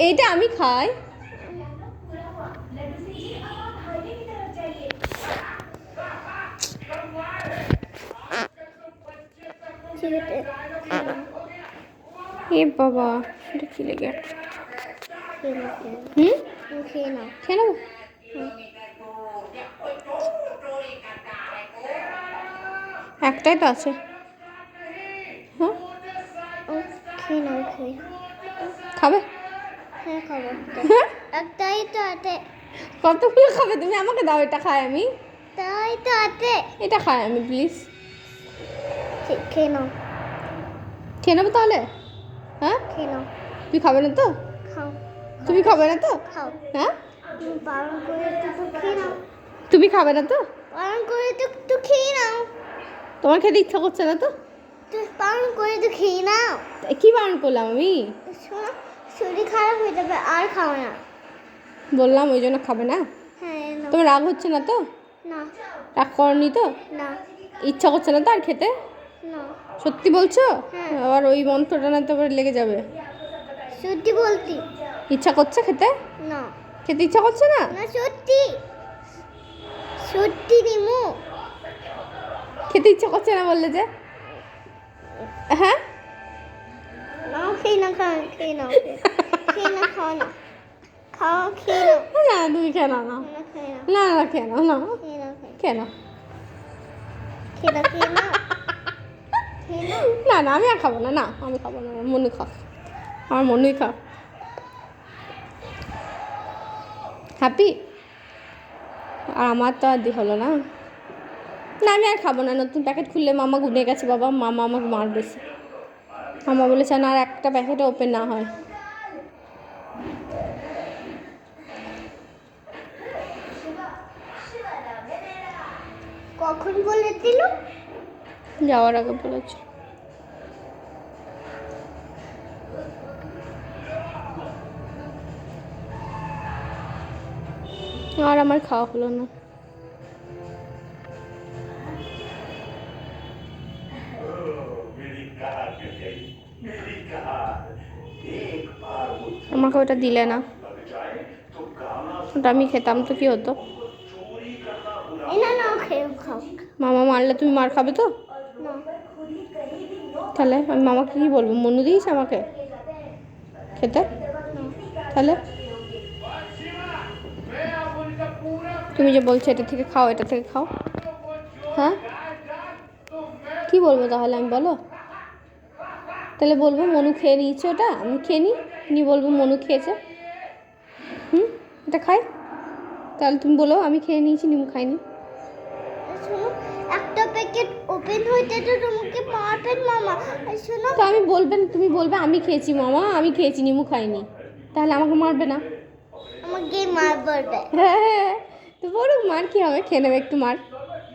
এইটা আমি খাই। এ বাবা, এটা কি লেগে খেয়ে নেবো। একটাই তো আছে। হ্যাঁ খাবে? হ্যাঁ খাবো। একটাই তো আছে। কতগুলো খাবে তুমি? আমাকে দাও, এটা খাই আমি। তাই তো আছে। এটা খাই আমি, প্লিজ। খেয়ে নাও। খেয়ে নেবো তাহলে? হ্যাঁ খেয়ে নাও। তুই খাবে না তো? খাও। তুমি খাবে না তো? খাও। হ্যাঁ তুমি বারণ করে তো খেয়ে নাও। তুমি খাবে না তো? বারণ করে তো খেয়ে নাও। তোমার খেতে ইচ্ছা করছে না তো? তুই বারণ করে তো খেয়ে নাও। কি বারণ করলাম আমি? শোনো, শরীর খারাপ হয়ে যাবে, আর খাও না। বললাম ওই জন্য খাবে না। হ্যাঁ নাও। তোমার রাগ হচ্ছে না তো? না। রাগ করনি তো? না। ইচ্ছা করছে না তো আর খেতে? না। সত্যি বলছো? হ্যাঁ। আবার ওই মন্ত্রটা না তো আবার লেগে যাবে। সত্যি বলতি। ইচ্ছা করছে খেতে? না। খেতে ইচ্ছা করছে না? না সত্যি। সত্যি নিমু। খেতে ইচ্ছা করছে না বললে যে? হ্যাঁ নাও, খেয়ে না, খাও, খেয়ে নাও। খেয়ে না, খাও না। খাও, খেয়ে নাও। না তুমি খেয়ে নাও না। খেয়ে নাও। না না খেয়ে নাও না। খেয়ে নাও। খেয়ে নাও। খেয়ে নাও। খেয়ে নাও। খেয়ে নাও। না না আমি আর খাবো না। না আমি খাবো না, আমার মনে খাও। আমার মনেই খাও। হ্যাপি? আর আমার তো আর হলো না। না আমি আর খাবো না। নতুন প্যাকেট খুললে মামা গুনে গেছে বাবা, মামা আমাকে মারবে। মামা বলেছে না আর একটা প্যাকেটে ওপেন না হয়। কখন বলেছিল? যাওয়ার আগে বলেছে। আর আমার খাওয়া হলো না। আমাকে ওটা দিলে না, ওটা আমি খেতাম তো কি হতো? না না, খেয়ে খাও। মামা মারলে তুমি মার খাবে তো? না। তাহলে আমি মামাকে কি বলবো? মনু দিস আমাকে খেতে? তাহলে তুমি যে বলছো এটা থেকে খাও, এটা থেকে খাও, হ্যাঁ কি বলবো তাহলে আমি? বলো তাহলে বলবো মনু খেয়ে নিয়েছে ওটা, আমি খেয়ে নিই বলবো মনু খেয়েছে। এটা খাই, তাহলে তুমি বলো আমি খেয়ে নিয়েছি, নিমু খাইনি। শোনো, একটা প্যাকেট ওপেন হইতে তো তোমাকে মারবেন মামা। শোনো, তো আমি বলবেন, তুমি বলবে আমি খেয়েছি মামা, আমি খেয়েছি, নিমু খাইনি, তাহলে আমাকে মারবে না? আমাকে মারবে। হ্যাঁ তো বড় মার কি হবে, খেয়ে নেবে একটু মার।